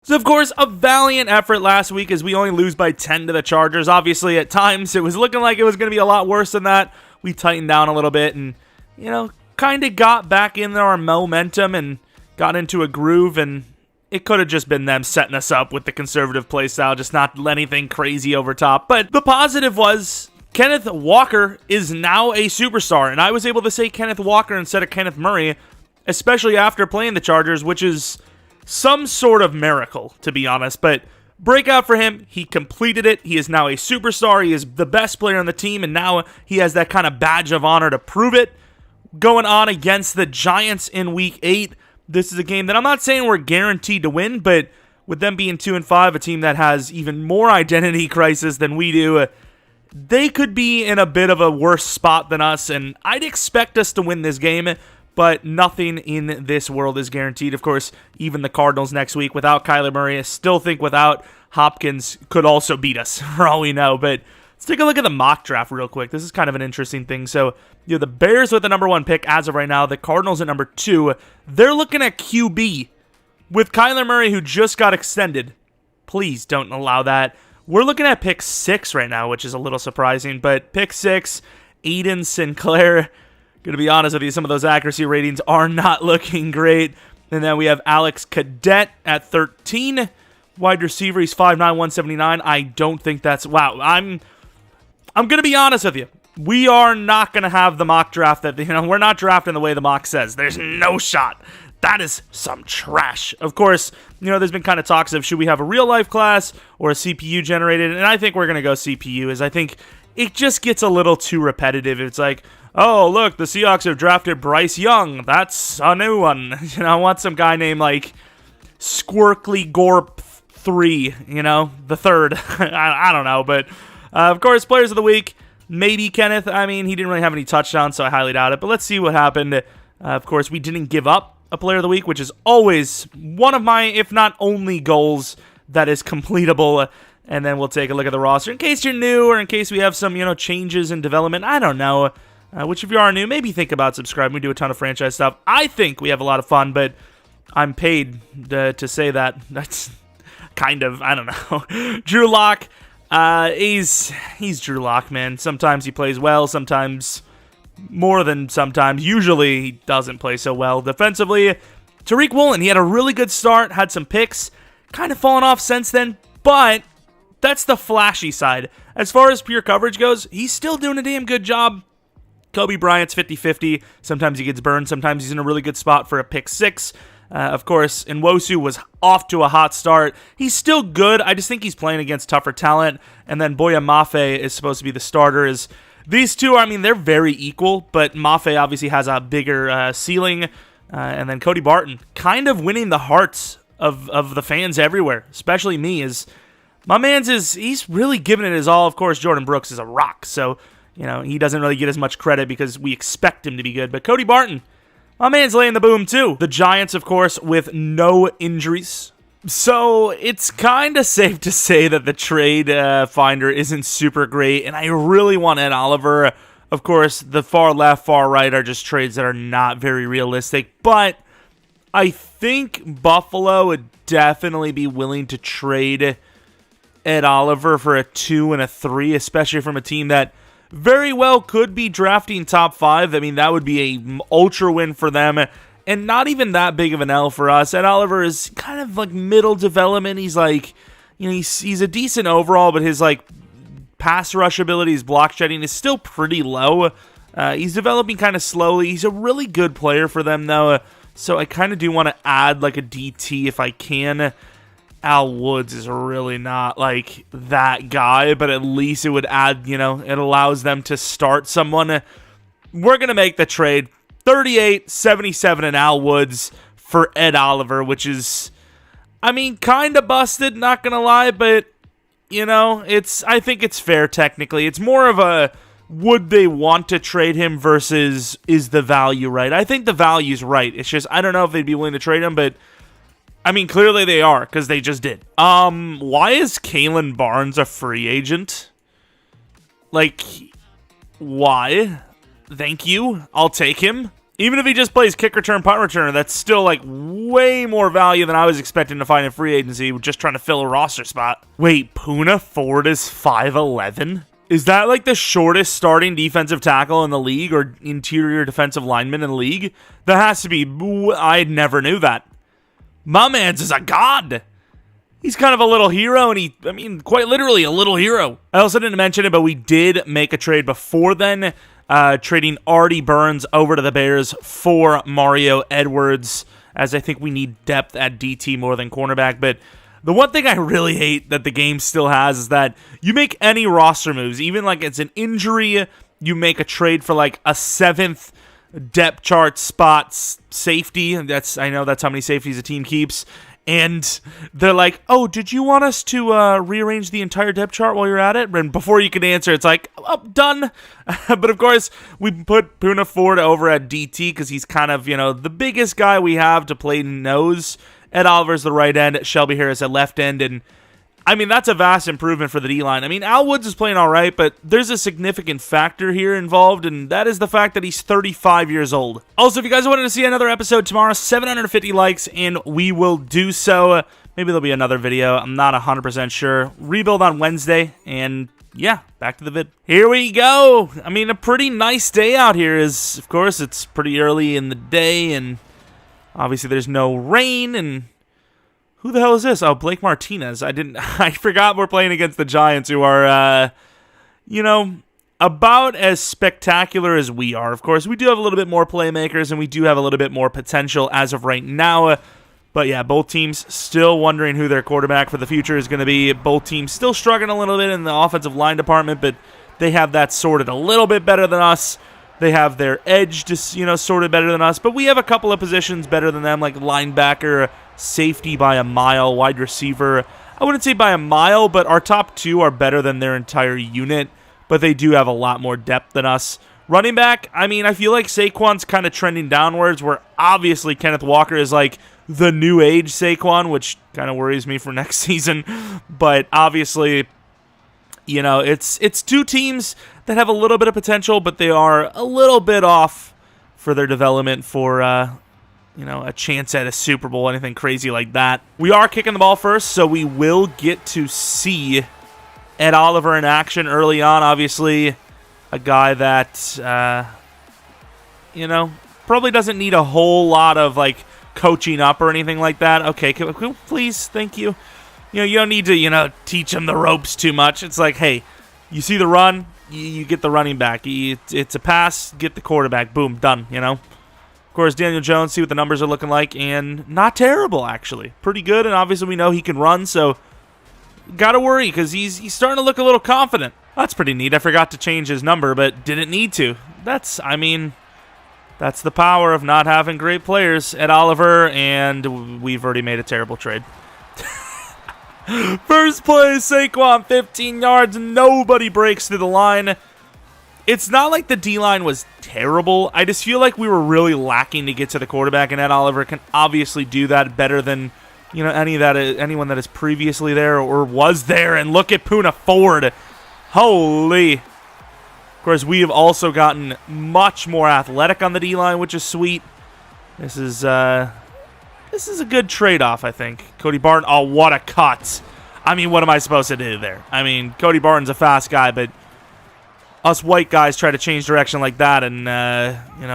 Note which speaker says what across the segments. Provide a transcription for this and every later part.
Speaker 1: So, of course, a valiant effort last week as we only lose by 10 to the Chargers. Obviously, at times, it was looking like it was going to be a lot worse than that. We tightened down a little bit and, kind of got back in our momentum and got into a groove, and it could have just been them setting us up with the conservative play style, just not let anything crazy over top. But the positive was Kenneth Walker is now a superstar, and I was able to say Kenneth Walker instead of Kenneth Murray, especially after playing the Chargers, which is some sort of miracle, to be honest. But breakout for him. He completed it. He is now a superstar. He is the best player on the team, and now he has that kind of badge of honor to prove it. Going on against the Giants in Week 8, this is a game that I'm not saying we're guaranteed to win, but with them being 2-5, a team that has even more identity crisis than we do, they could be in a bit of a worse spot than us, and I'd expect us to win this game. But nothing in this world is guaranteed. Of course, even the Cardinals next week without Kyler Murray, I still think without Hopkins could also beat us, for all we know. But let's take a look at the mock draft real quick. This is kind of an interesting thing. So, the Bears with the number 1 pick as of right now, the Cardinals at number 2. They're looking at QB with Kyler Murray, who just got extended. Please don't allow that. We're looking at pick 6 right now, which is a little surprising. But pick 6, Aiden Sinclair. Going to be honest with you, some of those accuracy ratings are not looking great. And then we have Alex Cadet at 13. Wide receiver, he's 5'9", 179. I don't think that's... Wow, I'm going to be honest with you. We are not going to have the mock draft that... we're not drafting the way the mock says. There's no shot. That is some trash. Of course, there's been kind of talks of should we have a real-life class or a CPU generated, and I think we're going to go CPU, as I think it just gets a little too repetitive. It's like... Oh, look, the Seahawks have drafted Bryce Young. That's a new one. I want some guy named, Squirkly Gorp 3, the third. I don't know, but, of course, Players of the Week, maybe Kenneth. I mean, he didn't really have any touchdowns, so I highly doubt it, but let's see what happened. Of course, we didn't give up a Player of the Week, which is always one of my, if not only, goals that is completable. And then we'll take a look at the roster in case you're new or in case we have some, changes in development. I don't know. Which if you are new, maybe think about subscribing. We do a ton of franchise stuff. I think we have a lot of fun, but I'm paid to say that. That's kind of, I don't know. Drew Lock, he's Drew Lock, man. Sometimes he plays well, sometimes more than sometimes. Usually he doesn't play so well. Defensively, Tariq Woolen, he had a really good start, had some picks, kind of fallen off since then, but that's the flashy side. As far as pure coverage goes, he's still doing a damn good job. Kobe Bryant's 50-50. Sometimes he gets burned. Sometimes he's in a really good spot for a pick 6. Of course, Nwosu was off to a hot start. He's still good. I just think he's playing against tougher talent. And then Boya Mafe is supposed to be the starter. These two, they're very equal, but Mafe obviously has a bigger ceiling. And then Cody Barton kind of winning the hearts of the fans everywhere, especially me. My man's he's really giving it his all. Of course, Jordan Brooks is a rock, so... he doesn't really get as much credit because we expect him to be good. But Cody Barton, my man's laying the boom too. The Giants, of course, with no injuries. So it's kind of safe to say that the trade finder isn't super great. And I really want Ed Oliver. Of course, the far left, far right are just trades that are not very realistic. But I think Buffalo would definitely be willing to trade Ed Oliver for a 2 and a 3, especially from a team that very well could be drafting top 5. I mean, that would be a ultra win for them, and not even that big of an L for us. Ed Oliver is kind of like middle development. He's he's a decent overall, but his pass rush ability, his block shedding is still pretty low. He's developing kind of slowly. He's a really good player for them though, so I kind of do want to add a DT if I can. Al Woods is really not that guy, but at least it would add, it allows them to start someone. We're going to make the trade 38-77 and Al Woods for Ed Oliver, which is, kind of busted, not going to lie, but, I think it's fair technically. It's more of a, would they want to trade him versus is the value right? I think the value's right. It's just, I don't know if they'd be willing to trade him, but clearly they are, because they just did. Why is Kalen Barnes a free agent? Why? Thank you. I'll take him. Even if he just plays kick return, punt returner, that's still like way more value than I was expecting to find in free agency, just trying to fill a roster spot. Wait, Poona Ford is 5'11"? Is that like the shortest starting defensive tackle in the league or interior defensive lineman in the league? That has to be. I never knew that. My man's is a god. He's kind of a little hero, and quite literally a little hero. I also didn't mention it, but we did make a trade before then, trading Artie Burns over to the Bears for Mario Edwards, as I think we need depth at DT more than cornerback. But the one thing I really hate that the game still has is that you make any roster moves, even like it's an injury, you make a trade for like a 7th depth chart spot safety. I know that's how many safeties a team keeps. And they're like, oh, did you want us to rearrange the entire depth chart while you're at it? And before you can answer, it's like, oh, done. But of course, we put Poona Ford over at DT because he's kind of, the biggest guy we have to play nose. Ed Oliver's the right end, Shelby Harris at left end, and that's a vast improvement for the D-line. Al Woods is playing all right, but there's a significant factor here involved, and that is the fact that he's 35 years old. Also, if you guys wanted to see another episode tomorrow, 750 likes, and we will do so. Maybe there'll be another video. I'm not 100% sure. Rebuild on Wednesday, and yeah, back to the vid. Here we go. A pretty nice day out here is, of course, it's pretty early in the day, and obviously there's no rain, and who the hell is this? Oh, Blake Martinez. I forgot we're playing against the Giants, who are, about as spectacular as we are. Of course, we do have a little bit more playmakers, and we do have a little bit more potential as of right now. But yeah, both teams still wondering who their quarterback for the future is going to be. Both teams still struggling a little bit in the offensive line department, but they have that sorted a little bit better than us. They have their edge sorted better than us, but we have a couple of positions better than them, like linebacker, safety by a mile, wide receiver. I wouldn't say by a mile, but our top two are better than their entire unit, but they do have a lot more depth than us. Running back, I feel like Saquon's kind of trending downwards, where obviously Kenneth Walker is like the new age Saquon, which kind of worries me for next season, but obviously, it's two teams that have a little bit of potential, but they are a little bit off for their development for, a chance at a Super Bowl, anything crazy like that. We are kicking the ball first, so we will get to see Ed Oliver in action early on. Obviously, a guy that, probably doesn't need a whole lot of, coaching up or anything like that. Okay, please, thank you. You don't need to, teach him the ropes too much. It's like, hey, you see the run, you get the running back. It's a pass, get the quarterback. Boom, done, Of course, Daniel Jones, see what the numbers are looking like, and not terrible, actually. Pretty good, and obviously we know he can run, so got to worry because he's starting to look a little confident. That's pretty neat. I forgot to change his number, but didn't need to. That's the power of not having great players at Oliver, and we've already made a terrible trade. First play, Saquon, 15 yards, nobody breaks through the line. It's not like the D-line was terrible. I just feel like we were really lacking to get to the quarterback, and Ed Oliver can obviously do that better than anyone that is previously there or was there. And look at Poona Ford. Holy. Of course, we have also gotten much more athletic on the D-line, which is sweet. This is a good trade-off, I think. Cody Barton, oh, what a cut. What am I supposed to do there? Cody Barton's a fast guy, but us white guys try to change direction like that, and,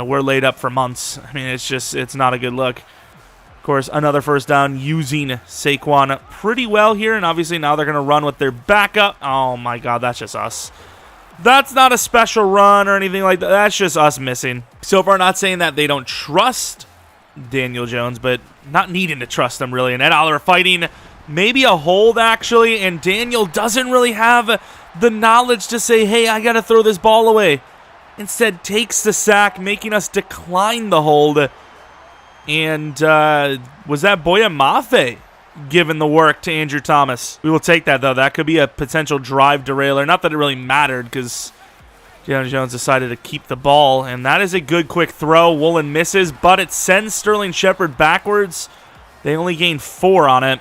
Speaker 1: we're laid up for months. It's not a good look. Of course, another first down using Saquon pretty well here, and obviously now they're going to run with their backup. Oh, my God, that's just us. That's not a special run or anything like that. That's just us missing. So far, not saying that they don't trust Daniel Jones, but not needing to trust him, really. And Ed Oliver fighting maybe a hold, actually, and Daniel doesn't really have the knowledge to say, hey, I got to throw this ball away. Instead, takes the sack, making us decline the hold. And was that Boya Mafe giving the work to Andrew Thomas? We will take that, though. That could be a potential drive derailer. Not that it really mattered, because Daniel Jones decided to keep the ball, and that is a good quick throw. Woolen misses, but it sends Sterling Shepard backwards. They only gained 4 on it.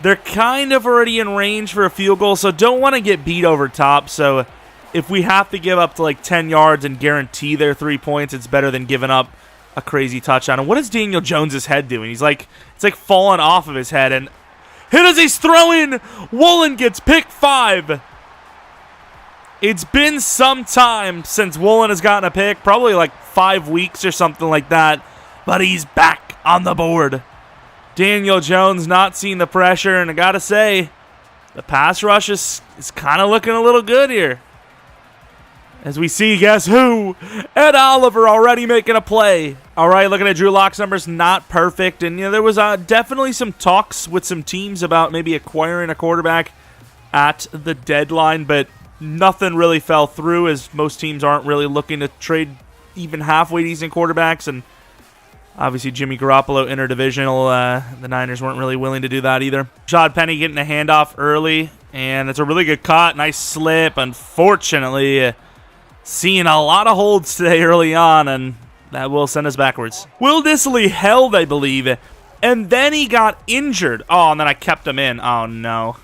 Speaker 1: They're kind of already in range for a field goal, so don't want to get beat over top. So if we have to give up to like 10 yards and guarantee their 3 points, it's better than giving up a crazy touchdown. And what is Daniel Jones' head doing? He's like, it's like falling off of his head. And hit as he's throwing. Woolen gets pick 5. It's been some time since Woolen has gotten a pick, probably like 5 weeks or something like that. But he's back on the board. Daniel Jones not seeing the pressure, and I gotta say, the pass rush is kind of looking a little good here. As we see, guess who? Ed Oliver already making a play. All right, looking at Drew Lock's numbers, not perfect. And, there was definitely some talks with some teams about maybe acquiring a quarterback at the deadline, but nothing really fell through, as most teams aren't really looking to trade even halfway decent quarterbacks. And obviously, Jimmy Garoppolo interdivisional. The Niners weren't really willing to do that either. Rashad Penny getting a handoff early, and it's a really good cut. Nice slip. Unfortunately, seeing a lot of holds today early on, and that will send us backwards. Will Dissly held, I believe, and then he got injured. Oh, and then I kept him in. Oh, no.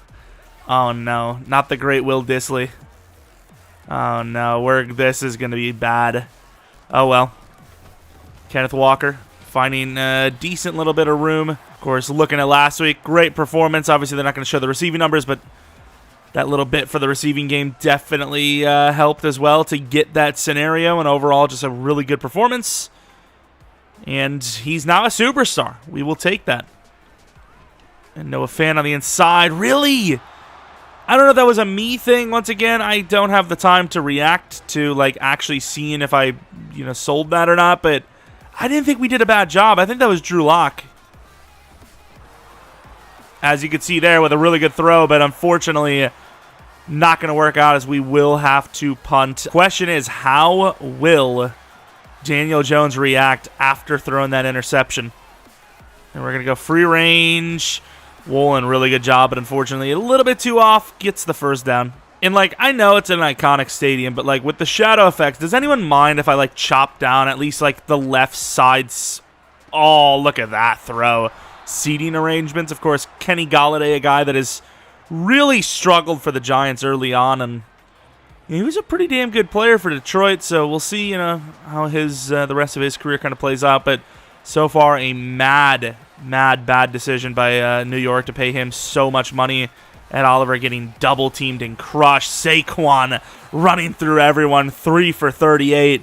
Speaker 1: Oh, no. Not the great Will Dissly. Oh, no. This is going to be bad. Oh, well. Kenneth Walker finding a decent little bit of room. Of course, looking at last week, great performance. Obviously, they're not going to show the receiving numbers, but that little bit for the receiving game definitely helped as well to get that scenario, and overall just a really good performance. And he's now a superstar. We will take that. And Noah Fant on the inside. Really? I don't know if that was a me thing. Once again, I don't have the time to react to like actually seeing if I sold that or not, but I didn't think we did a bad job. I think that was Drew Lock. As you can see there with a really good throw, but unfortunately not going to work out, as we will have to punt. Question is, how will Daniel Jones react after throwing that interception? And we're going to go free range. Woolen, really good job, but unfortunately a little bit too off. Gets the first down. And I know it's an iconic stadium, but with the shadow effects, does anyone mind if I chop down at least the left sides? Oh, look at that throw. Seating arrangements, of course. Kenny Golladay, a guy that has really struggled for the Giants early on, and he was a pretty damn good player for Detroit. So we'll see, how his the rest of his career kind of plays out. But so far, a mad bad decision by New York to pay him so much money. Ed Oliver getting double teamed and crushed. Saquon running through everyone, 3 for 38.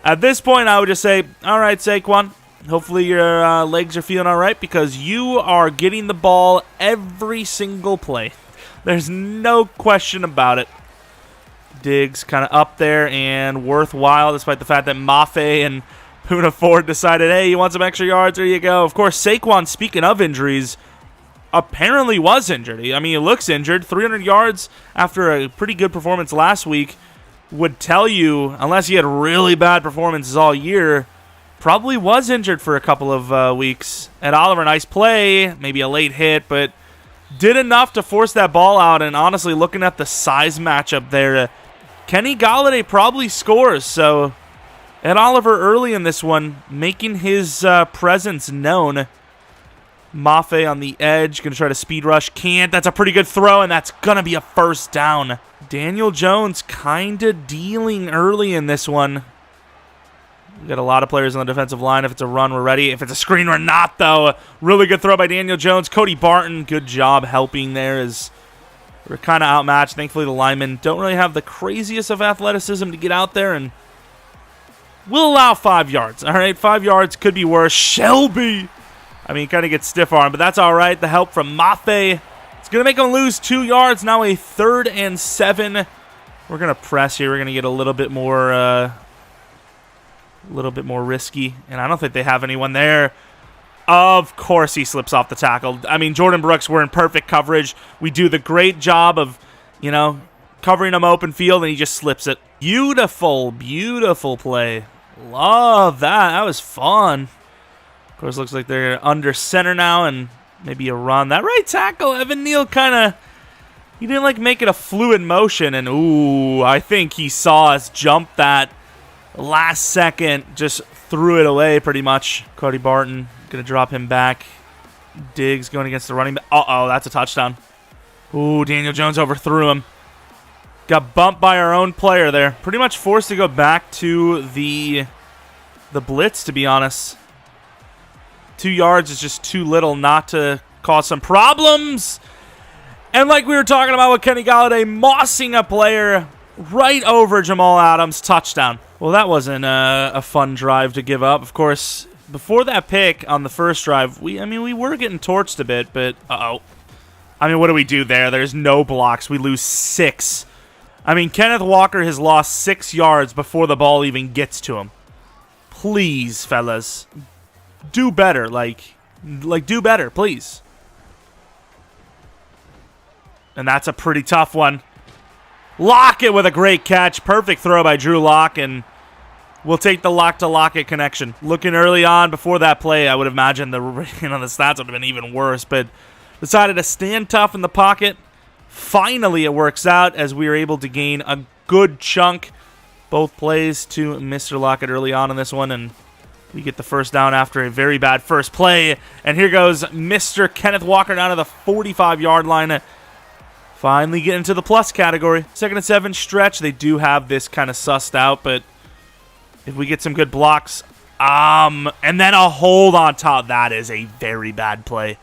Speaker 1: At this point, I would just say, all right, Saquon. Hopefully your legs are feeling all right, because you are getting the ball every single play. There's no question about it. Diggs kind of up there and worthwhile, despite the fact that Mafe and Poona Ford decided, hey, you want some extra yards? There you go. Of course, Saquon, speaking of injuries, apparently was injured. I mean, he looks injured. 300 yards after a pretty good performance last week would tell you, unless he had really bad performances all year, probably was injured for a couple of weeks. And Oliver, nice play, maybe a late hit, but did enough to force that ball out. And honestly, looking at the size matchup there, Kenny Golladay probably scores. So Ed Oliver early in this one, making his presence known. Mafe on the edge, going to try to speed rush. Can't. That's a pretty good throw, and that's going to be a first down. Daniel Jones kind of dealing early in this one. We've got a lot of players on the defensive line. If it's a run, we're ready. If it's a screen, we're not, though. Really good throw by Daniel Jones. Cody Barton, good job helping there, as we're kind of outmatched. Thankfully, the linemen don't really have the craziest of athleticism to get out there, and we'll allow 5 yards. All right, 5 yards could be worse. Shelby, kind of gets stiff-armed, but that's all right. The help from Mafe. It's going to make him lose 2 yards. Now a 3rd and 7. We're going to press here. We're going to get a little bit more risky, and I don't think they have anyone there. Of course he slips off the tackle. Jordan Brooks, we're in perfect coverage. We do the great job of, covering him open field, and he just slips it. Beautiful, beautiful play. Love that. That was fun. Of course, looks like they're under center now, and maybe a run. That right tackle, Evan Neal, he didn't make it a fluid motion, and I think he saw us jump that last second, just threw it away pretty much. Cody Barton going to drop him back. Diggs going against the running back. Uh-oh, that's a touchdown. Daniel Jones overthrew him. Got bumped by our own player there. Pretty much forced to go back to the blitz, to be honest. 2 yards is just too little not to cause some problems. And like we were talking about with Kenny Golladay, mossing a player right over Jamal Adams, touchdown. Well, that wasn't a fun drive to give up. Of course, before that pick on the first drive, we were getting torched a bit, but uh-oh. I mean, what do we do there? There's no blocks. We lose 6. I mean, Kenneth Walker has lost 6 yards before the ball even gets to him. Please, fellas, do better. Like do better, please. And that's a pretty tough one. Lockett with a great catch. Perfect throw by Drew Lock, and we'll take the Lock-to-Lockett connection. Looking early on before that play, I would imagine the stats would have been even worse, but decided to stand tough in the pocket. Finally, it works out as we are able to gain a good chunk. Both plays to Mr. Lockett early on in this one, and we get the first down after a very bad first play. And here goes Mr. Kenneth Walker down to the 45-yard line. Finally get into the plus category. 2nd and 7 stretch. They do have this kind of sussed out, but if we get some good blocks, and then a hold on top, that is a very bad play.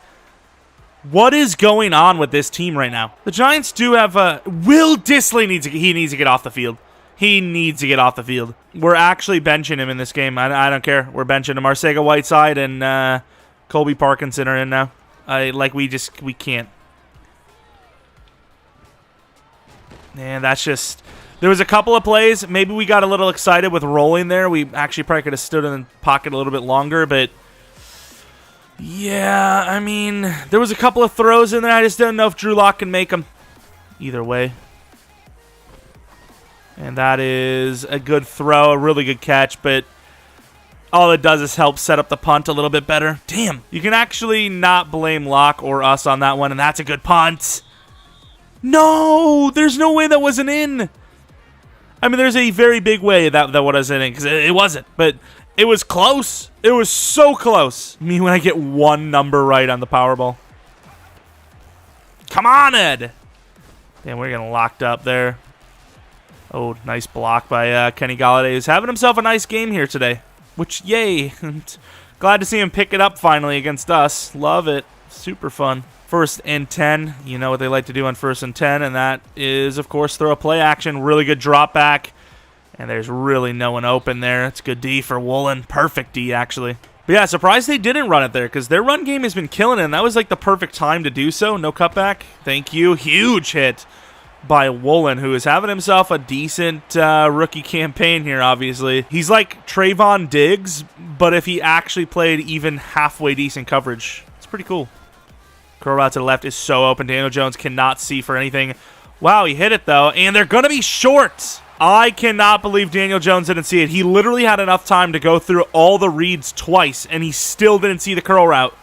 Speaker 1: What is going on with this team right now? The Giants do have Will Dissly needs to get off the field. He needs to get off the field. We're actually benching him in this game. I don't care. We're benching him. Arcega-Whiteside and Colby Parkinson are in now. We can't. And that's just... There was a couple of plays. Maybe we got a little excited with rolling there. We actually probably could have stood in the pocket a little bit longer, but... Yeah, I mean, there was a couple of throws in there. I just didn't know if Drew Lock can make them. Either way. And that is a good throw, a really good catch, but all it does is help set up the punt a little bit better. Damn, you can actually not blame Lock or us on that one, and that's a good punt. No, there's no way that wasn't in. I mean, there's a very big way that wasn't in, because it wasn't, but... It was close. It was so close. I mean, when I get one number right on the Powerball. Come on, Ed. Damn, we're getting locked up there. Oh, nice block by Kenny Golladay. He's having himself a nice game here today. Which, yay. Glad to see him pick it up finally against us. Love it. Super fun. 1st and 10. You know what they like to do on 1st and 10, and that is, of course, throw a play action. Really good drop back. And there's really no one open there. It's good D for Woolen. Perfect D, actually. But yeah, surprised they didn't run it there because their run game has been killing it, and that was like the perfect time to do so. No cutback. Thank you. Huge hit by Woolen, who is having himself a decent rookie campaign here, obviously. He's like Trayvon Diggs, but if he actually played even halfway decent coverage. It's pretty cool. Curl route to the left is so open. Daniel Jones cannot see for anything. Wow, he hit it, though, and they're going to be short. I cannot believe Daniel Jones didn't see it. He literally had enough time to go through all the reads twice, and he still didn't see the curl route.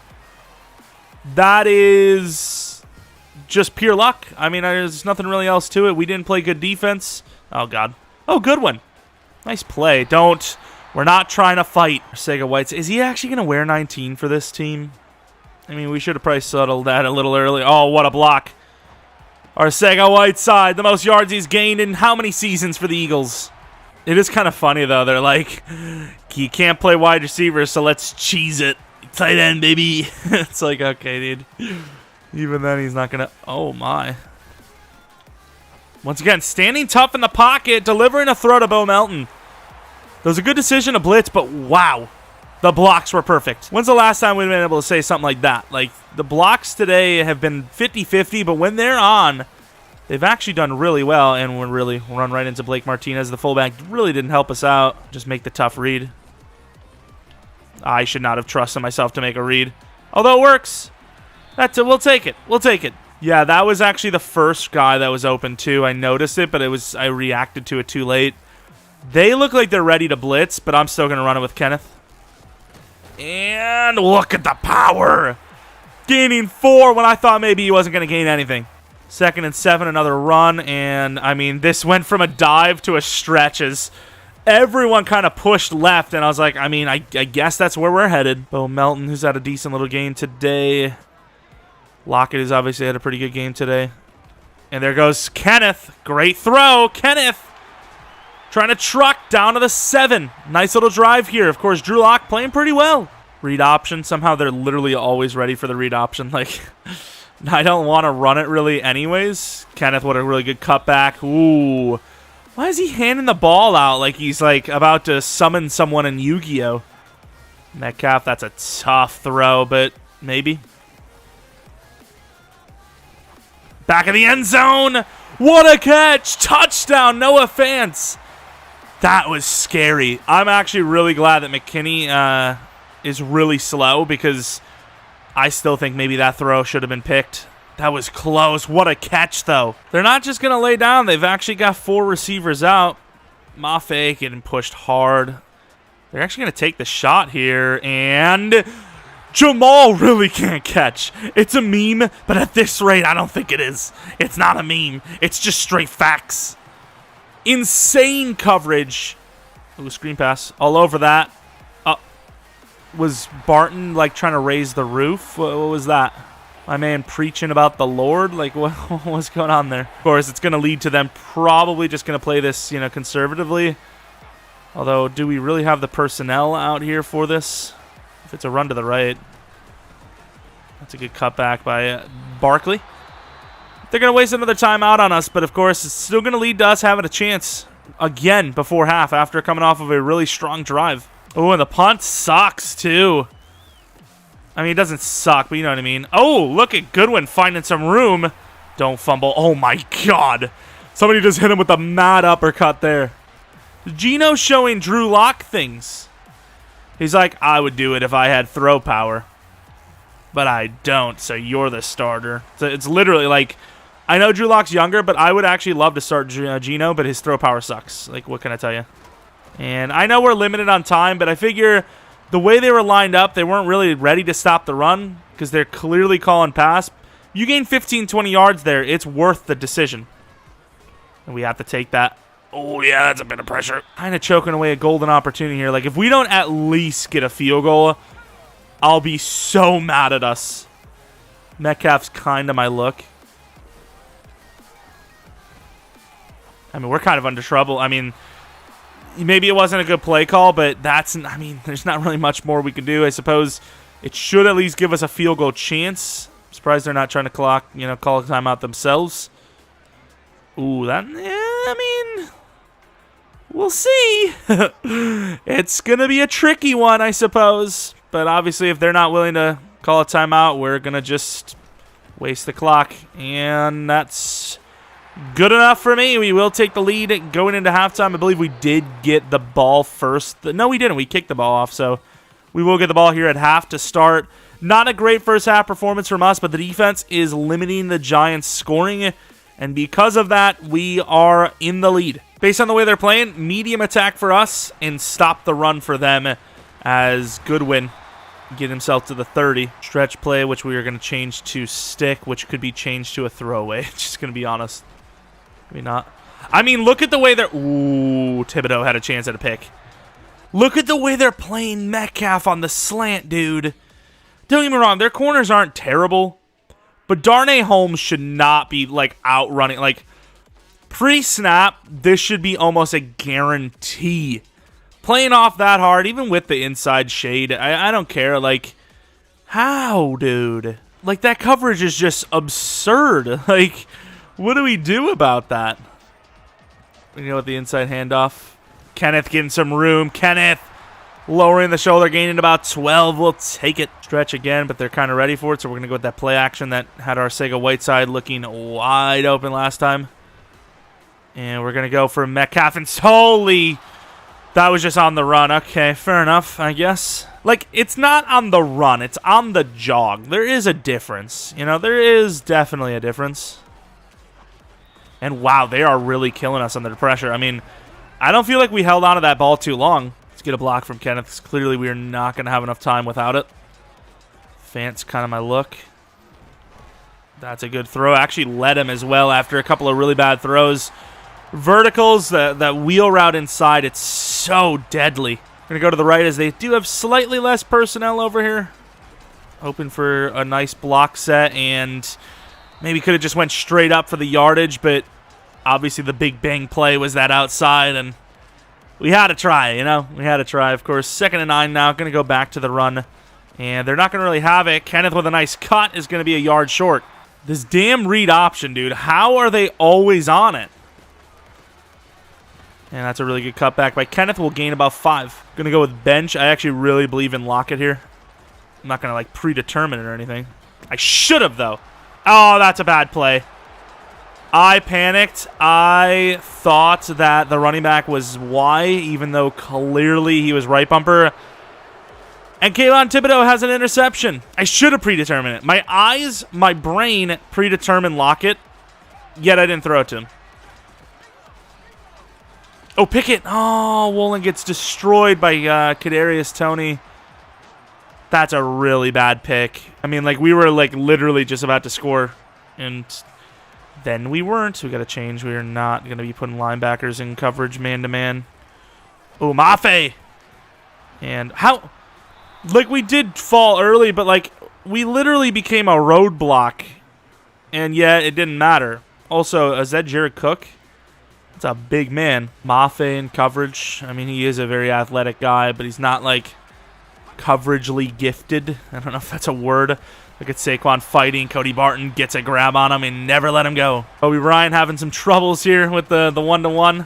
Speaker 1: That is just pure luck. I mean, there's nothing really else to it. We didn't play good defense. Oh, God. Oh, good one. Nice play. We're not trying to fight. Sega Whites. Is he actually going to wear 19 for this team? I mean, we should have probably settled that a little early. Oh, what a block. Arcega-Whiteside, the most yards he's gained in how many seasons for the Eagles? It is kind of funny, though. They're like, you can't play wide receiver, so let's cheese it. Tight end, baby. It's like, okay, dude. Even then, he's not going to... Oh, my. Once again, standing tough in the pocket, delivering a throw to Bo Melton. That was a good decision to blitz, but wow. The blocks were perfect. When's the last time we've been able to say something like that? Like, the blocks today have been 50-50, but when they're on, they've actually done really well, and we're really run right into Blake Martinez. The fullback really didn't help us out. Just make the tough read. I should not have trusted myself to make a read. Although it works. We'll take it. We'll take it. Yeah, that was actually the first guy that was open, too. I noticed it, but I reacted to it too late. They look like they're ready to blitz, but I'm still going to run it with Kenneth. And look at the power. Gaining 4 when I thought maybe he wasn't going to gain anything. 2nd and 7, another run. And, I mean, this went from a dive to a stretch as everyone kind of pushed left. And I was like, I mean, I guess that's where we're headed. Bo Melton, who's had a decent little game today. Lockett has obviously had a pretty good game today. And there goes Kenneth. Great throw. Kenneth trying to truck down to the 7. Nice little drive here. Of course, Drew Lock playing pretty well. Read option. Somehow they're literally always ready for the read option. Like, I don't want to run it really anyways. Kenneth, what a really good cutback. Ooh. Why is he handing the ball out like he's like about to summon someone in Yu-Gi-Oh? Metcalf, that's a tough throw, but maybe. Back of the end zone. What a catch. Touchdown. Noah Fant. That was scary. I'm actually really glad that McKinney is really slow because I still think maybe that throw should have been picked. That was close. What a catch, though. They're not just going to lay down. They've actually got 4 receivers out. Mafe getting pushed hard. They're actually going to take the shot here, and Jamal really can't catch. It's a meme, but at this rate, I don't think it is. It's not a meme. It's just straight facts. Insane coverage. Ooh, screen pass all over that. Was Barton, like, trying to raise the roof? What was that? My man preaching about the Lord? Like, what's going on there? Of course, it's going to lead to them probably just going to play this, you know, conservatively. Although, do we really have the personnel out here for this? If it's a run to the right. That's a good cutback by Barkley. They're going to waste another timeout on us, but of course, it's still going to lead to us having a chance again before half after coming off of a really strong drive. Oh, and the punt sucks, too. I mean, it doesn't suck, but you know what I mean. Oh, look at Goodwin finding some room. Don't fumble. Oh, my God. Somebody just hit him with a mad uppercut there. Gino showing Drew Lock things. He's like, I would do it if I had throw power. But I don't, so you're the starter. So it's literally like, I know Drew Lock's younger, but I would actually love to start Gino, but his throw power sucks. Like, what can I tell you? And I know we're limited on time, but I figure the way they were lined up, they weren't really ready to stop the run because they're clearly calling pass. You gain 15, 20 yards there. It's worth the decision. And we have to take that. Oh, yeah, that's a bit of pressure. Kind of choking away a golden opportunity here. Like, if we don't at least get a field goal, I'll be so mad at us. Metcalf's kind of my look. I mean, we're kind of under trouble. I mean, maybe it wasn't a good play call, but I mean, there's not really much more we can do. I suppose it should at least give us a field goal chance. I'm surprised they're not trying to call a timeout themselves. Ooh, I mean, we'll see. It's going to be a tricky one, I suppose. But obviously, if they're not willing to call a timeout, we're going to just waste the clock. And that's good enough for me. We will take the lead going into halftime. I believe we did get the ball first. No, we didn't. We kicked the ball off. So we will get the ball here at half to start. Not a great first half performance from us, but the defense is limiting the Giants' scoring. And because of that, we are in the lead. Based on the way they're playing, medium attack for us and stop the run for them as Goodwin get himself to the 30. Stretch play, which we are going to change to stick, which could be changed to a throwaway. Just going to be honest. Maybe not. I mean, look at the way they're... Ooh, Thibodeau had a chance at a pick. Look at the way they're playing Metcalf on the slant, dude. Don't get me wrong, their corners aren't terrible, but Darnay Holmes should not be, like, outrunning. Like, pre-snap, this should be almost a guarantee. Playing off that hard, even with the inside shade, I don't care. Like, how, dude? Like, that coverage is just absurd. Like, what do we do about that? You know, with the inside handoff. Kenneth getting some room. Kenneth lowering the shoulder, gaining about 12. We'll take it. Stretch again, but they're kind of ready for it, so we're going to go with that play action that had our Sega Whiteside looking wide open last time. And we're going to go for Metcalf, and holy... That was just on the run. Okay, fair enough, I guess. Like, it's not on the run. It's on the jog. There is a difference. You know, there is definitely a difference. And, wow, they are really killing us under the pressure. I mean, I don't feel like we held on to that ball too long. Let's get a block from Kenneth. Clearly, we are not going to have enough time without it. Fant's kind of my look. That's a good throw. Actually led him as well after a couple of really bad throws. Verticals, that wheel route inside, it's so deadly. We're going to go to the right as they do have slightly less personnel over here. Hoping for a nice block set, and Maybe could have just went straight up for the yardage, but obviously the big bang play was that outside, and we had to try, you know? We had to try, of course. 2nd and 9 now. Going to go back to the run. And they're not going to really have it. Kenneth with a nice cut is going to be a yard short. This damn read option, dude. How are they always on it? And that's a really good cutback by Kenneth. We'll gain about 5. Going to go with bench. I actually really believe in Lockett here. I'm not going to, like, predetermine it or anything. I should have, though. Oh, that's a bad play. I panicked. I thought that the running back was Y, even though clearly he was right bumper. And Kayvon Thibodeau has an interception. I should have predetermined it. My eyes, my brain predetermined Lockett, yet I didn't throw it to him. Oh, Pickett. Oh, Woolen gets destroyed by Kadarius Toney. That's a really bad pick. I mean, like, we were, like, literally just about to score, and then we weren't. We got to change. We are not going to be putting linebackers in coverage man-to-man. Oh, Mafe. And how... Like, we did fall early, but, like, we literally became a roadblock, and yet it didn't matter. Also, is that Jared Cook? That's a big man. Mafe in coverage. I mean, he is a very athletic guy, but he's not, like, coveragely gifted. I don't know if that's a word. Look at Saquon fighting. Cody Barton gets a grab on him and never let him go. Kobe Bryant having some troubles here with the one-to-one.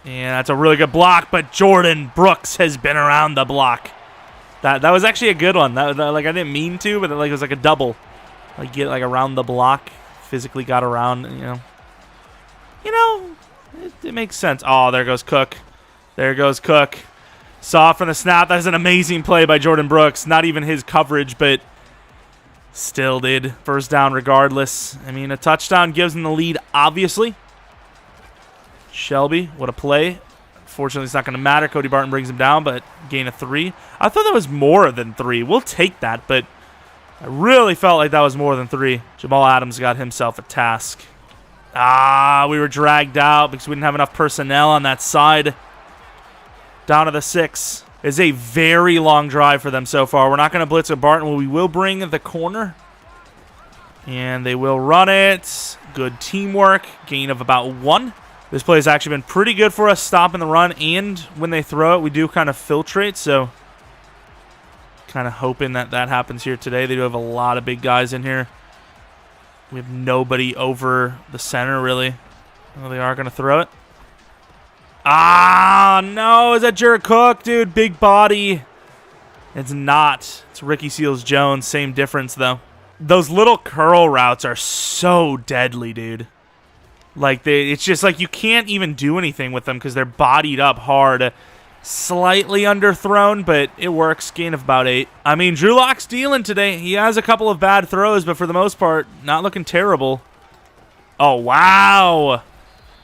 Speaker 1: And that's a really good block, but Jordan Brooks has been around the block. That was actually a good one. That like, I didn't mean to, but like, it was like a double. Like, get like around the block, physically got around, you know, it makes sense. Oh, there goes Cook. There goes Cook. Saw from the snap. That's an amazing play by Jordan Brooks. Not even his coverage, but still did. First down regardless. I mean, a touchdown gives them the lead, obviously. Shelby, what a play. Fortunately, it's not going to matter. Cody Barton brings him down, but gain of 3. I thought that was more than 3. We'll take that, but I really felt like that was more than 3. Jamal Adams got himself a task. We were dragged out because we didn't have enough personnel on that side. Down to the 6. It's a very long drive for them so far. We're not going to blitz with Barton. We will bring the corner. And they will run it. Good teamwork. Gain of about 1. This play has actually been pretty good for us, stopping the run, and when they throw it, we do kind of filtrate, so kind of hoping that that happens here today. They do have a lot of big guys in here. We have nobody over the center, really. Oh, they are going to throw it. No, is that Jared Cook, dude? Big body. It's not. It's Ricky Seals-Jones, same difference, though. Those little curl routes are so deadly, dude. Like, it's just like you can't even do anything with them because they're bodied up hard. Slightly underthrown, but it works. Gain of about 8. I mean, Drew Lock's dealing today. He has a couple of bad throws, but for the most part, not looking terrible. Oh, wow.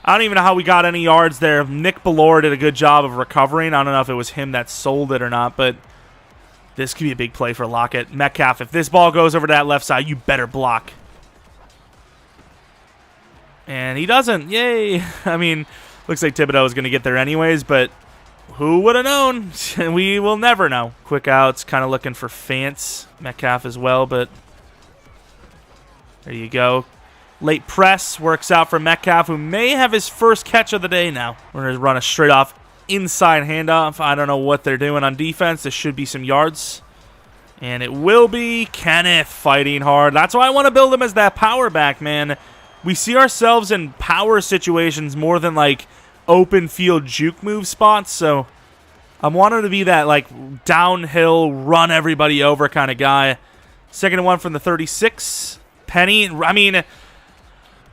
Speaker 1: I don't even know how we got any yards there. Nick Ballore did a good job of recovering. I don't know if it was him that sold it or not, but this could be a big play for Lockett. Metcalf, if this ball goes over to that left side, you better block. And he doesn't. Yay. I mean, looks like Thibodeau is going to get there anyways, but who would have known? We will never know. Quick outs, kind of looking for Fance. Metcalf as well, but there you go. Late press works out for Metcalf, who may have his first catch of the day now. We're going to run a straight off inside handoff. I don't know what they're doing on defense. This should be some yards. And it will be Kenneth fighting hard. That's why I want to build him as that power back, man. We see ourselves in power situations more than, like, open field juke move spots, so I'm wanting to be that, like, downhill, run everybody over kind of guy. 2nd and 1 from the 36. Penny, I mean,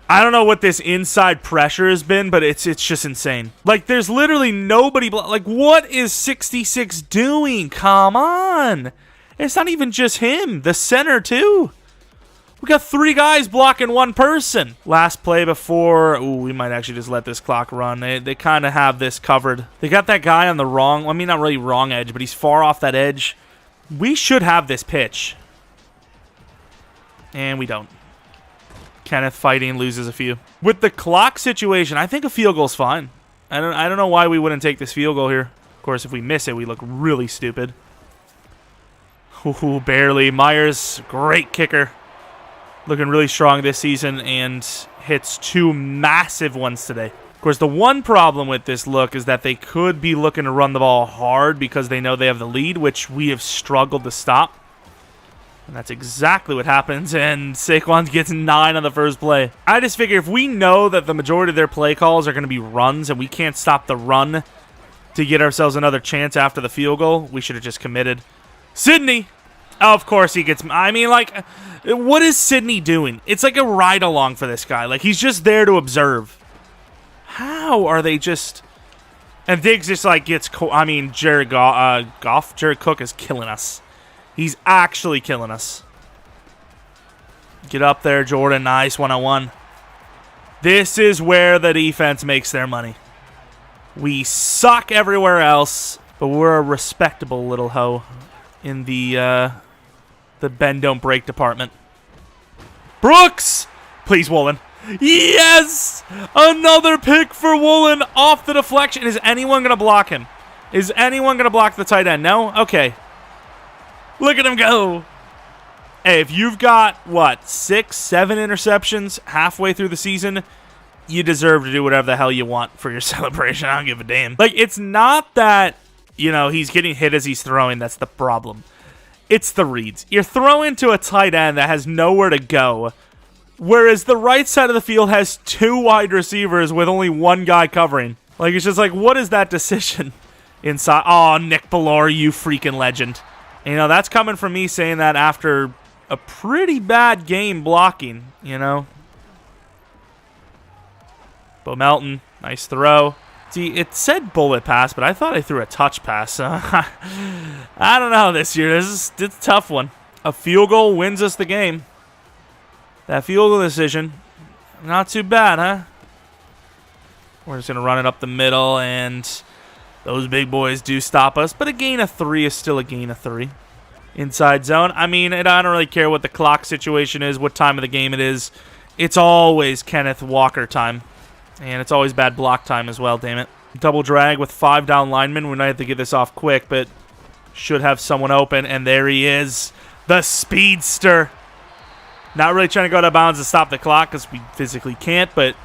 Speaker 1: I don't know what this inside pressure has been, but it's just insane. Like, there's literally nobody, like, what is 66 doing? Come on. It's not even just him. The center, too. We got 3 guys blocking 1 person. Last play before... Ooh, we might actually just let this clock run. They kind of have this covered. They got that guy on the wrong... I mean, not really wrong edge, but he's far off that edge. We should have this pitch. And we don't. Kenneth fighting, loses a few. With the clock situation, I think a field goal's fine. I don't know why we wouldn't take this field goal here. Of course, if we miss it, we look really stupid. Ooh, barely. Myers, great kicker. looking really strong this season and hits 2 massive ones today. Of course, the one problem with this look is that they could be looking to run the ball hard because they know they have the lead, which we have struggled to stop. And that's exactly what happens, and Saquon gets 9 on the first play. I just figure if we know that the majority of their play calls are going to be runs and we can't stop the run to get ourselves another chance after the field goal, we should have just committed. Sydney! Oh, of course he gets... I mean, like, what is Sydney doing? It's like a ride-along for this guy. Like, he's just there to observe. How are they just... And Diggs just, like, gets... I mean, Jared Cook is killing us. He's actually killing us. Get up there, Jordan. Nice one-on-one. This is where the defense makes their money. We suck everywhere else, but we're a respectable little hoe in the bend don't break department. Brooks! Please, Woolen. Yes! Another pick for Woolen off the deflection. Is anyone going to block him? Is anyone going to block the tight end? No? Okay. Look at him go. Hey, if you've got, what, 6, 7 interceptions halfway through the season, you deserve to do whatever the hell you want for your celebration. I don't give a damn. Like, it's not that, you know, he's getting hit as he's throwing. That's the problem. It's the reads. You're throwing to a tight end that has nowhere to go, whereas the right side of the field has 2 wide receivers with only 1 guy covering. Like, it's just like, what is that decision inside? Oh, Nick Ballore, you freaking legend. You know, that's coming from me saying that after a pretty bad game blocking, you know. Bo Melton, nice throw. See, it said bullet pass, but I thought I threw a touch pass. I don't know this year. It's a tough one. A field goal wins us the game. That field goal decision, not too bad, huh? We're just going to run it up the middle, and those big boys do stop us, but a gain of 3 is still a gain of 3. Inside zone. I mean, I don't really care what the clock situation is, what time of the game it is. It's always Kenneth Walker time. And it's always bad block time as well, damn it. Double drag with 5 down linemen. We might have to get this off quick, but should have someone open. And there he is, the speedster. Not really trying to go out of bounds to stop the clock because we physically can't, but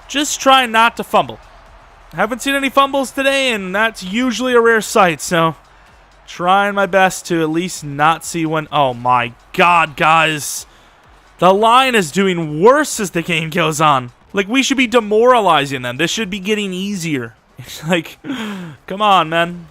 Speaker 1: just trying not to fumble. Haven't seen any fumbles today, and that's usually a rare sight, so trying my best to at least not see one. Oh my God, guys. The line is doing worse as the game goes on. Like, we should be demoralizing them. This should be getting easier. Like, come on, man.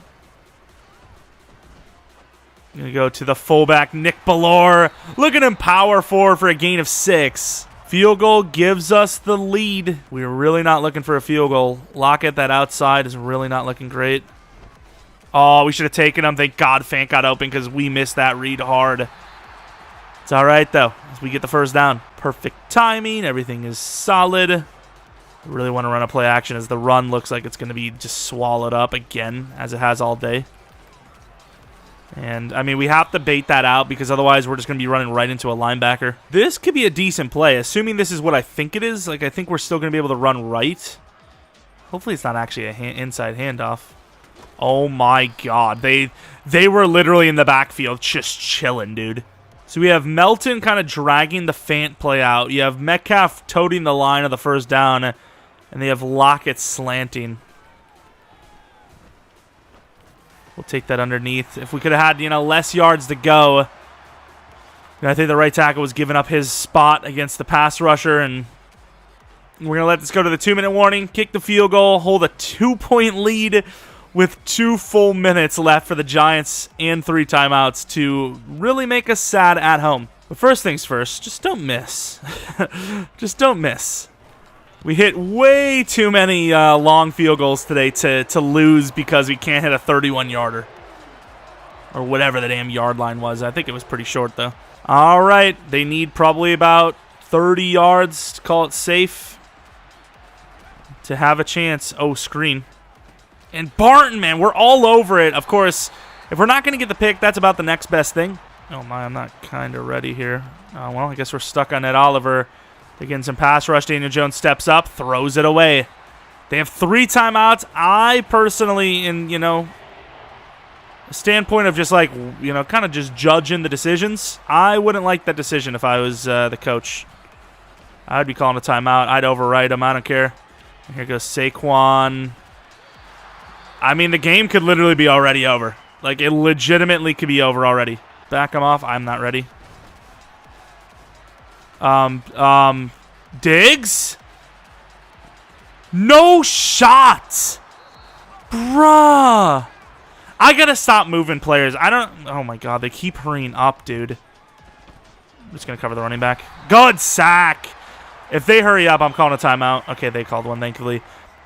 Speaker 1: Gonna go to the fullback, Nick Ballore. Look at him power forward for a gain of 6. Field goal gives us the lead. We're really not looking for a field goal. Lockett, that outside, is really not looking great. Oh, we should have taken him. Thank God Fant got open because we missed that read hard. It's all right, though, as we get the first down. Perfect timing. Everything is solid. I really want to run a play action as the run looks like it's going to be just swallowed up again, as it has all day. And, I mean, we have to bait that out because otherwise we're just going to be running right into a linebacker. This could be a decent play, assuming this is what I think it is. Like, I think we're still going to be able to run right. Hopefully it's not actually an inside handoff. Oh, my God. They were literally in the backfield just chilling, dude. So we have Melton kind of dragging the Fant play out. You have Metcalf toting the line of the first down, and they have Lockett slanting. We'll take that underneath. If we could have had, you know, less yards to go. I think the right tackle was giving up his spot against the pass rusher, and we're going to let this go to the 2-minute warning, kick the field goal, hold a 2-point lead with 2 full minutes left for the Giants and 3 timeouts to really make us sad at home. But first things first, just don't miss. Just don't miss. We hit way too many long field goals today to lose because we can't hit a 31-yarder. Or whatever the damn yard line was. I think it was pretty short, though. All right. They need probably about 30 yards to call it safe to have a chance. Oh, screen. And Barton, man, we're all over it. Of course, if we're not going to get the pick, that's about the next best thing. Oh, my, I'm not kind of ready here. Well, I guess we're stuck on Ed Oliver. Again, some pass rush. Daniel Jones steps up, throws it away. They have 3 timeouts. I personally, and you know, standpoint of just like, kind of just judging the decisions, I wouldn't like that decision if I was the coach. I'd be calling a timeout. I'd override him. I don't care. Here goes Saquon. I mean, the game could literally be already over. Like, it legitimately could be over already. Back him off. I'm not ready. Diggs? No shot! Bruh! I gotta stop moving players. Oh my god, they keep hurrying up, dude. I'm just gonna cover the running back. Good sack! If they hurry up, I'm calling a timeout. Okay, they called one, thankfully.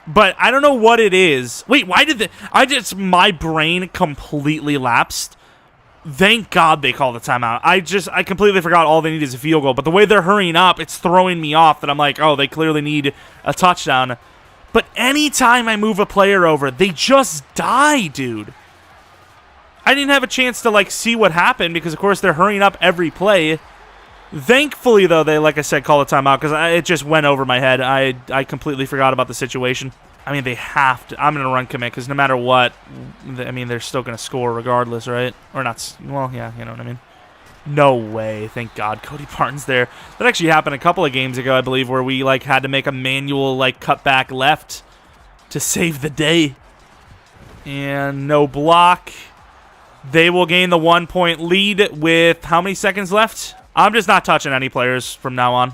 Speaker 1: But I don't know what it is. Wait, why did my brain completely lapsed. Thank God they called a timeout. I completely forgot all they need is a field goal. But the way they're hurrying up, it's throwing me off that I'm like, oh, they clearly need a touchdown. But anytime I move a player over, they just die, dude. I didn't have a chance to, like, see what happened because, of course, they're hurrying up every play. Thankfully, though, they, like I said, call a timeout because it just went over my head. I completely forgot about the situation. I mean, they have to. I'm going to run commit because no matter what, I mean, they're still going to score regardless, right? Or not. Well, yeah, you know what I mean. No way. Thank God Cody Barton's there. That actually happened a couple of games ago, I believe, where we, like, had to make a manual, like, cut back left to save the day. And no block. They will gain the 1-point lead with how many seconds left? I'm just not touching any players from now on.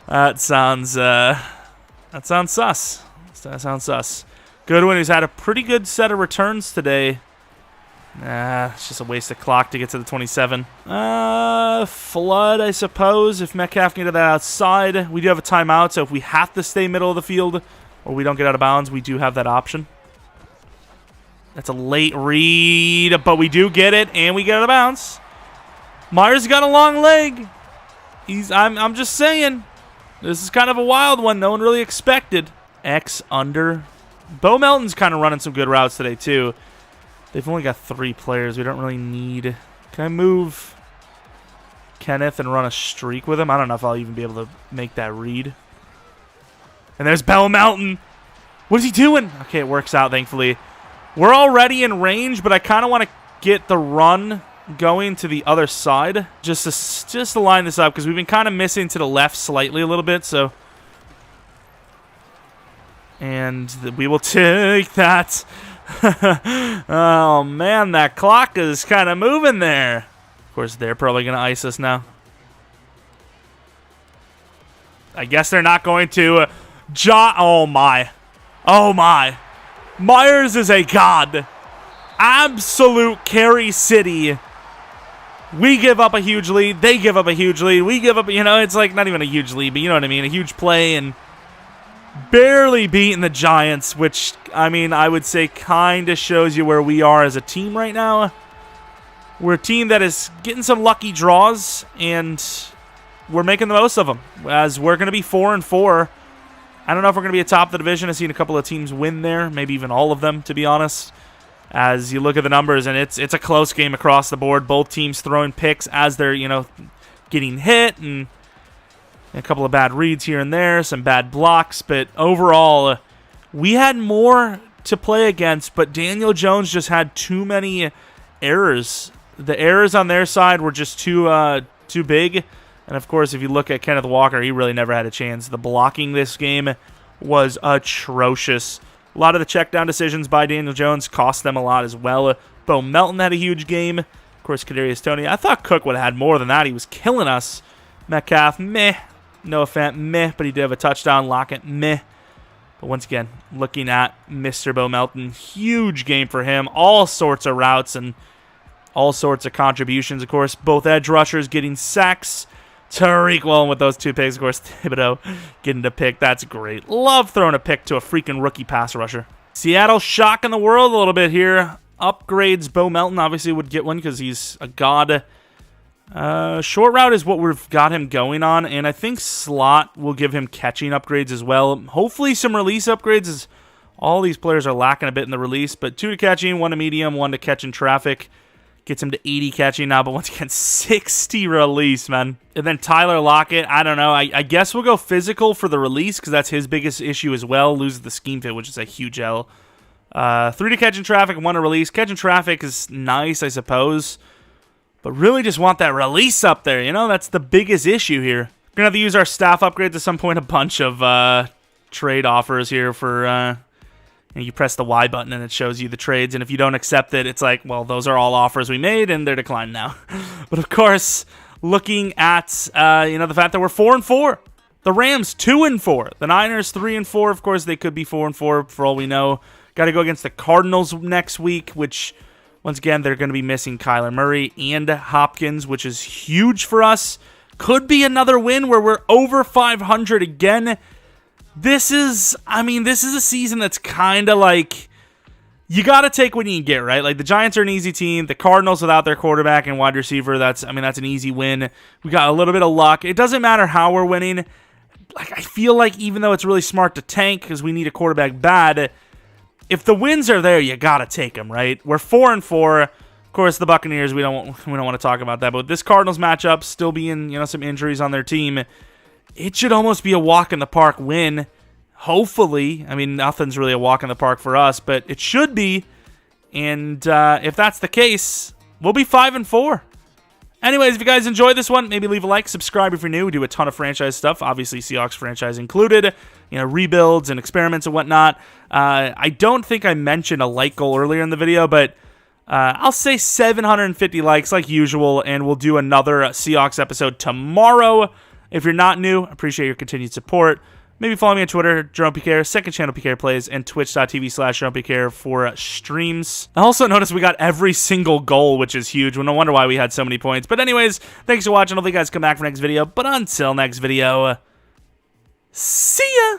Speaker 1: That sounds sus. That sounds sus. Goodwin, who's had a pretty good set of returns today. It's just a waste of clock to get to the 27. Flood, I suppose, if Metcalf can get that outside. We do have a timeout, so if we have to stay middle of the field or we don't get out of bounds, we do have that option. That's a late read, but we do get it, and we get out of bounds. Myers got a long leg. I'm just saying. This is kind of a wild one. No one really expected. X under. Bo Melton's kind of running some good routes today, too. They've only got 3 players. We don't really need... Can I move Kenneth and run a streak with him? I don't know if I'll even be able to make that read. And there's Bo Melton. What is he doing? Okay, it works out, thankfully. We're already in range, but I kind of want to get the run going to the other side. Just to line this up, because we've been kind of missing to the left slightly a little bit, so... And we will take that. Oh, man, that clock is kind of moving there. Of course, they're probably going to ice us now. I guess they're not going to. Oh, my. Oh, my. Myers is a god. Absolute carry city. We give up a huge lead. They give up a huge lead. We give up, it's like not even a huge lead, but you know what I mean? A huge play and barely beating the Giants, which, I mean, I would say kind of shows you where we are as a team right now. We're a team that is getting some lucky draws, and we're making the most of them, as we're going to be 4-4. I don't know if we're going to be atop the division. I've seen a couple of teams win there, maybe even all of them, to be honest, as you look at the numbers, and it's a close game across the board. Both teams throwing picks as they're, getting hit, and a couple of bad reads here and there, some bad blocks, but overall, we had more to play against, but Daniel Jones just had too many errors. The errors on their side were just too big, and of course, if you look at Kenneth Walker, he really never had a chance. The blocking this game was atrocious. A lot of the check down decisions by Daniel Jones cost them a lot as well. Bo Melton had a huge game. Of course, Kadarius Toney. I thought Cook would have had more than that. He was killing us. Metcalf, meh. Noah Fant, meh, but he did have a touchdown. Lockett, meh. But once again, looking at Mr. Bo Melton, huge game for him. All sorts of routes and all sorts of contributions. Of course, both edge rushers getting sacks. Tariq Woolen with those 2 picks. Of course, Thibodeau getting a pick. That's great. Love throwing a pick to a freaking rookie pass rusher. Seattle shocking the world a little bit here. Upgrades. Bo Melton obviously would get one because he's a god. Short route is what we've got him going on, and I think slot will give him catching upgrades as well. Hopefully some release upgrades, as all these players are lacking a bit in the release, but 2 to catching, 1 to medium, 1 to catch in traffic. Gets him to 80 catching now, but once again, 60 release, man. And then Tyler Lockett, I don't know. I guess we'll go physical for the release because that's his biggest issue as well. Loses the scheme fit, which is a huge L. 3 to catch in traffic, 1 to release. Catch in traffic is nice, I suppose. But really just want that release up there, you know? That's the biggest issue here. We're going to have to use our staff upgrades at some point. A bunch of trade offers here for... you press the Y button and it shows you the trades. And if you don't accept it, it's like, well, those are all offers we made and they're declined now. But of course, looking at, the fact that we're 4-4. The Rams 2-4. The Niners 3-4. Of course, they could be 4-4 for all we know. Got to go against the Cardinals next week, which, once again, they're going to be missing Kyler Murray and Hopkins, which is huge for us. Could be another win where we're over 500 again. This is a season that's kind of like, you got to take what you can get, right? Like, the Giants are an easy team. The Cardinals without their quarterback and wide receiver, that's an easy win. We got a little bit of luck. It doesn't matter how we're winning. Like, I feel like even though it's really smart to tank because we need a quarterback bad, if the wins are there, you got to take them, right? We're 4-4. Of course, the Buccaneers, we don't want to talk about that. But with this Cardinals matchup still being, some injuries on their team, it should almost be a walk in the park win. Hopefully. I mean, nothing's really a walk in the park for us, but it should be. And if that's the case, we'll be 5-4. Anyways, if you guys enjoyed this one, maybe leave a like, subscribe if you're new. We do a ton of franchise stuff, obviously Seahawks franchise included, rebuilds and experiments and whatnot. I don't think I mentioned a like goal earlier in the video, but I'll say 750 likes like usual, and we'll do another Seahawks episode tomorrow. If you're not new, I appreciate your continued support. Maybe follow me on Twitter, Jeromepkr, second channel PK Plays, and twitch.tv/Jeromepkr for streams. I also noticed we got every single goal, which is huge. No wonder why we had so many points. But anyways, thanks for watching. Hopefully you guys come back for next video. But until next video, see ya!